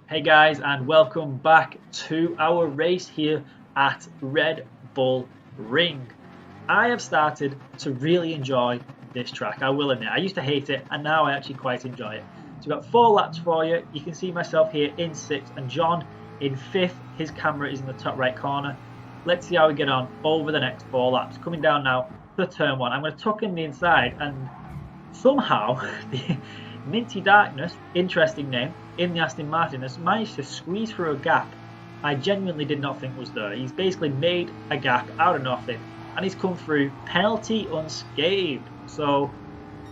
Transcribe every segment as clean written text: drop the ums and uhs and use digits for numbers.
Hey guys, and welcome back to our race here at Red Bull Ring. I have started to really enjoy this track, I will admit. I used to hate it and now I actually quite enjoy it. So we've got 4 laps for you. You can see myself here in 6th and John in 5th. His camera is in the top right corner. Let's see how we get on over the next 4 laps. Coming down now to turn 1. I'm going to tuck in the inside and somehow the Minty Darkness, interesting name, in the Aston Martin has managed to squeeze through a gap I genuinely did not think was there. He's basically made a gap out of nothing and he's come through penalty unscathed. So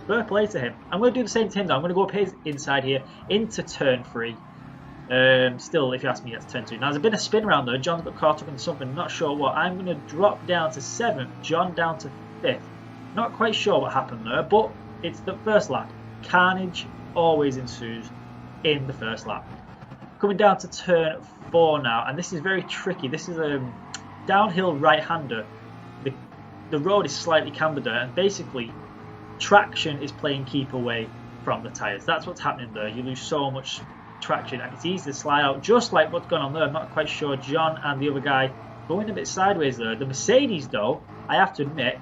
fair play to him. I'm going to do the same to him though. I'm going to go up his inside here into turn 3. Still, if you ask me, that's turn 2. Now there's been a spin around there. John's got caught up in something, not sure what. I'm going to drop down to 7th, John down to 5th. Not quite sure what happened there, but it's the first lap. Carnage always ensues in the first lap. Coming down to turn 4 now, and this is very tricky. This is a downhill right-hander. The road is slightly cambered there, and basically traction is playing keep away from the tyres. That's what's happening there. You lose so much traction, and it's easy to slide out, just like what's going on there. I'm not quite sure. John and the other guy going a bit sideways there. The Mercedes, though, I have to admit,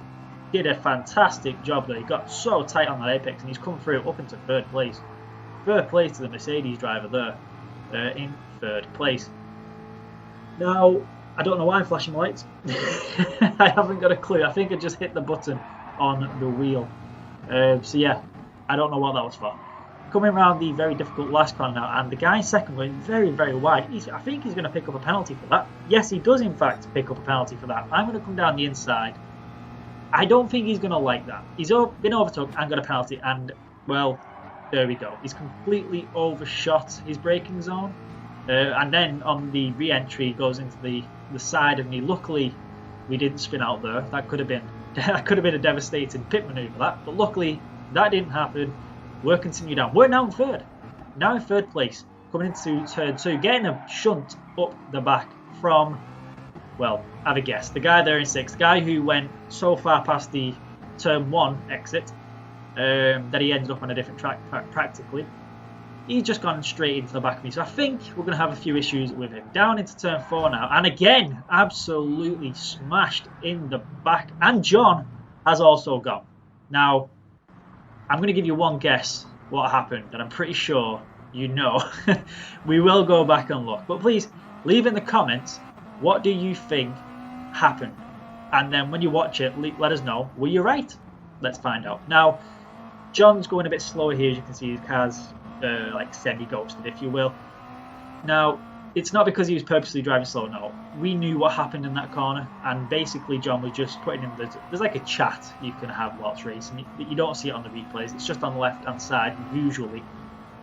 did a fantastic job there. He got so tight on that apex and he's come through up into 3rd place. 3rd place to the Mercedes driver there in 3rd place. Now, I don't know why I'm flashing lights. I haven't got a clue. I think I just hit the button on the wheel. So yeah, I don't know what that was for. Coming around the very difficult last corner now, and the guy in 2nd going very, very wide. I think he's going to pick up a penalty for that. Yes, he does in fact pick up a penalty for that. I'm going to come down the inside. I don't think he's going to like that. He's been overtook and got a penalty, and, well, there we go. He's completely overshot his braking zone. And then on the re-entry, he goes into the side of me. Luckily, we didn't spin out there. That could have been a devastating pit manoeuvre, that. But luckily, that didn't happen. We're continuing down. We're now in 3rd. Now in 3rd place. Coming into turn 2. Getting a shunt up the back from... well, have a guess. The guy there in 6th, guy who went so far past the turn 1 exit that he ended up on a different track practically. He's just gone straight into the back of me. So I think we're going to have a few issues with him. Down into turn 4 now. And again, absolutely smashed in the back. And John has also gone. Now, I'm going to give you one guess what happened. And I'm pretty sure you know. We will go back and look. But please, leave in the comments, what do you think happened? And then when you watch it, let us know. Were you right? Let's find out. Now, John's going a bit slower here. As you can see, his car's like semi-ghosted, if you will. Now, it's not because he was purposely driving slow. No, we knew what happened in that corner, and basically John was just putting in. There's like a chat you can have whilst racing. You don't see it on the replays. It's just on the left-hand side usually,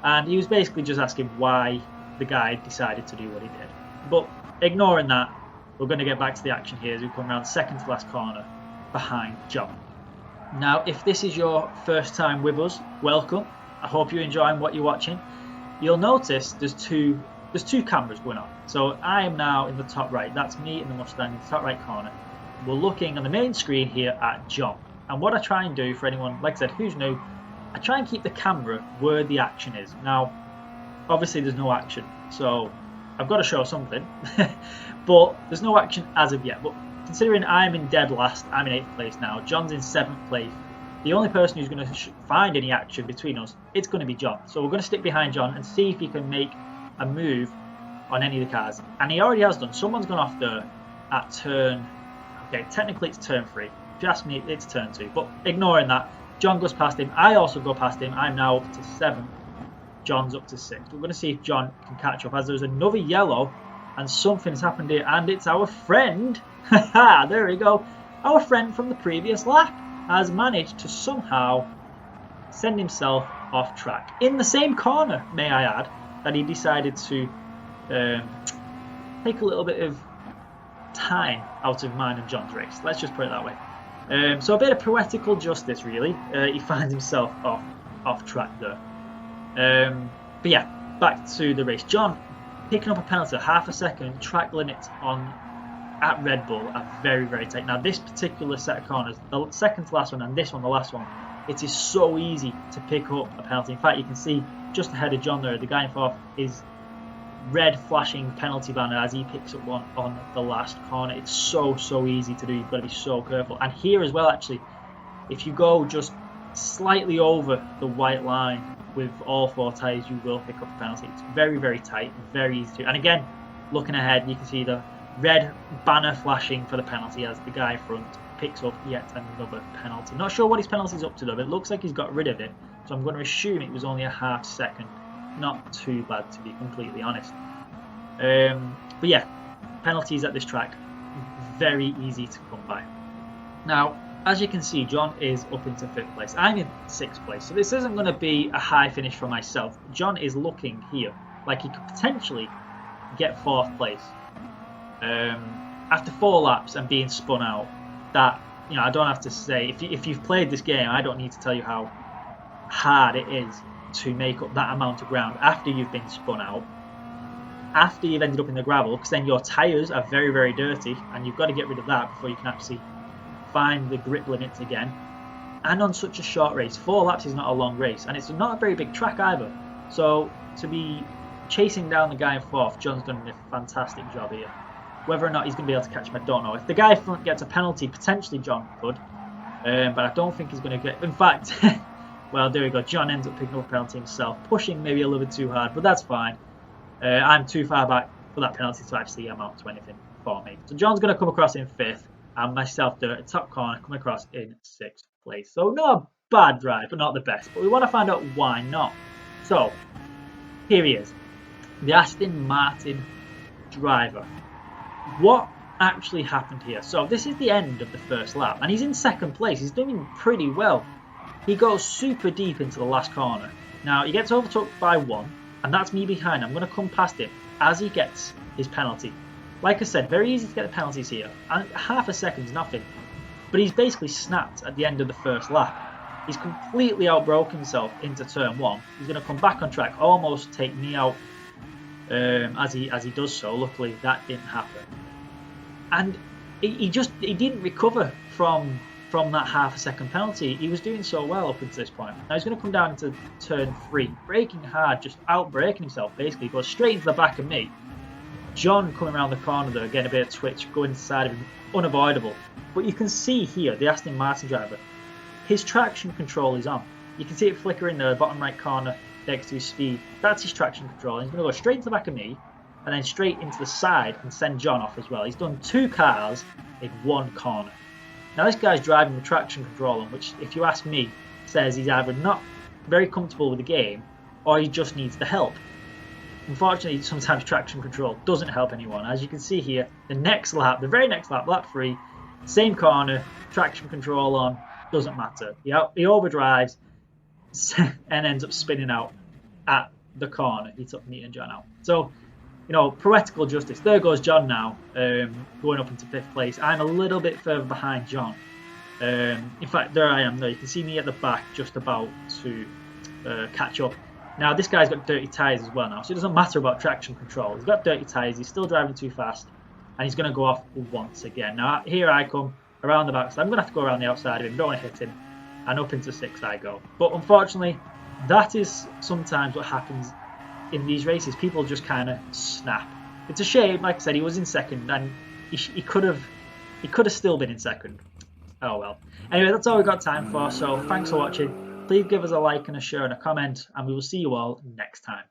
and he was basically just asking why the guy decided to do what he did. But ignoring that, we're going to get back to the action here as we come around 2nd to last corner behind John. Now, if this is your first time with us, welcome. I hope you're enjoying what you're watching. You'll notice there's two cameras going on. So I am now in the top right. That's me in the Mustang in the top right corner. We're looking on the main screen here at John. And what I try and do for anyone, like I said, who's new, I try and keep the camera where the action is. Now, obviously there's no action, so I've got to show something. But there's no action as of yet. But considering I'm in dead last, I'm in 8th place now. John's in 7th place. The only person who's going to find any action between us, it's going to be John. So we're going to stick behind John and see if he can make a move on any of the cars. And he already has done. Someone's gone off there at turn... okay, technically it's turn 3. If you ask me, it's turn 2. But ignoring that, John goes past him. I also go past him. I'm now up to 7th. John's up to 6th. We're going to see if John can catch up, as there's another yellow and something's happened here, and it's our friend. Haha, there we go. Our friend from the previous lap has managed to somehow send himself off track. In the same corner, may I add, that he decided to take a little bit of time out of mine and John's race. Let's just put it that way. So a bit of poetical justice, really. He finds himself off track there. But yeah, back to the race. John picking up a penalty, half a second. Track limits at Red Bull are very, very tight. Now this particular set of corners, the second to last one and this one, the last one, it is so easy to pick up a penalty. In fact, you can see just ahead of John there, the guy in fourth is red flashing penalty banner as he picks up one on the last corner. It's so easy to do. You've got to be so careful. And here as well, actually, if you go just slightly over the white line with all 4 tyres, you will pick up a penalty. It's very tight, very easy to. And again, looking ahead, you can see the red banner flashing for the penalty as the guy front picks up yet another penalty. Not sure what his penalty's up to though, but it looks like he's got rid of it. So I'm going to assume it was only a half second. Not too bad, to be completely honest. But yeah, penalties at this track, very easy to come by. Now, as you can see, John is up into 5th place. I'm in 6th place, so this isn't going to be a high finish for myself. John is looking here like he could potentially get 4th place. After 4 laps and being spun out, that, you know, I don't have to say, if you've played this game, I don't need to tell you how hard it is to make up that amount of ground after you've been spun out, after you've ended up in the gravel, because then your tyres are very dirty and you've got to get rid of that before you can actually find the grip limits again. And on such a short race, 4 laps is not a long race, and it's not a very big track either. So to be chasing down the guy in 4th, John's done a fantastic job here. Whether or not he's going to be able to catch him, I don't know. If the guy in front gets a penalty, potentially John could, but I don't think he's going to get. In fact, well, there we go. John ends up picking up a penalty himself, pushing maybe a little bit too hard, but that's fine. I'm too far back for that penalty to actually amount to anything for me. So John's going to come across in 5th, and myself there at the top corner, coming across in 6th place. So not a bad drive, but not the best. But we want to find out why not. So here he is, the Aston Martin driver. What actually happened here? So this is the end of the first lap, and he's in 2nd place. He's doing pretty well. He goes super deep into the last corner. Now he gets overtook by 1, and that's me behind. I'm going to come past him as he gets his penalty. Like I said, very easy to get the penalties here, and half a second's nothing. But he's basically snapped at the end of the first lap. He's completely outbroken himself into turn 1. He's going to come back on track, almost take me out as he does so. Luckily, that didn't happen. And he didn't recover from that half a second penalty. He was doing so well up until this point. Now he's going to come down into turn 3, braking hard, just outbraking himself. Basically, goes straight into the back of me. John coming around the corner there, getting a bit of twitch, going inside of him, unavoidable. But you can see here, the Aston Martin driver, his traction control is on. You can see it flickering there, bottom right corner, next to his speed. That's his traction control. And he's going to go straight into the back of me, and then straight into the side and send John off as well. He's done 2 cars in 1 corner. Now this guy's driving with traction control on, which, if you ask me, says he's either not very comfortable with the game or he just needs the help. Unfortunately, sometimes traction control doesn't help anyone. As you can see here, the next lap, the very next lap, lap 3, same corner, traction control on, doesn't matter. He overdrives and ends up spinning out at the corner. He took me and John out. So, you know, poetical justice. There goes John now, going up into 5th place. I'm a little bit further behind John. In fact, there I am. There, you can see me at the back, just about to catch up. Now, this guy's got dirty tyres as well now, so it doesn't matter about traction control. He's got dirty tyres. He's still driving too fast, and he's going to go off once again. Now, here I come around the back, so I'm going to have to go around the outside of him. Don't want to hit him, and up into 6th I go. But unfortunately, that is sometimes what happens in these races. People just kind of snap. It's a shame. Like I said, he was in 2nd, and he could have still been in 2nd. Oh well. Anyway, that's all we've got time for. So thanks for watching. Please give us a like and a share and a comment, and we will see you all next time.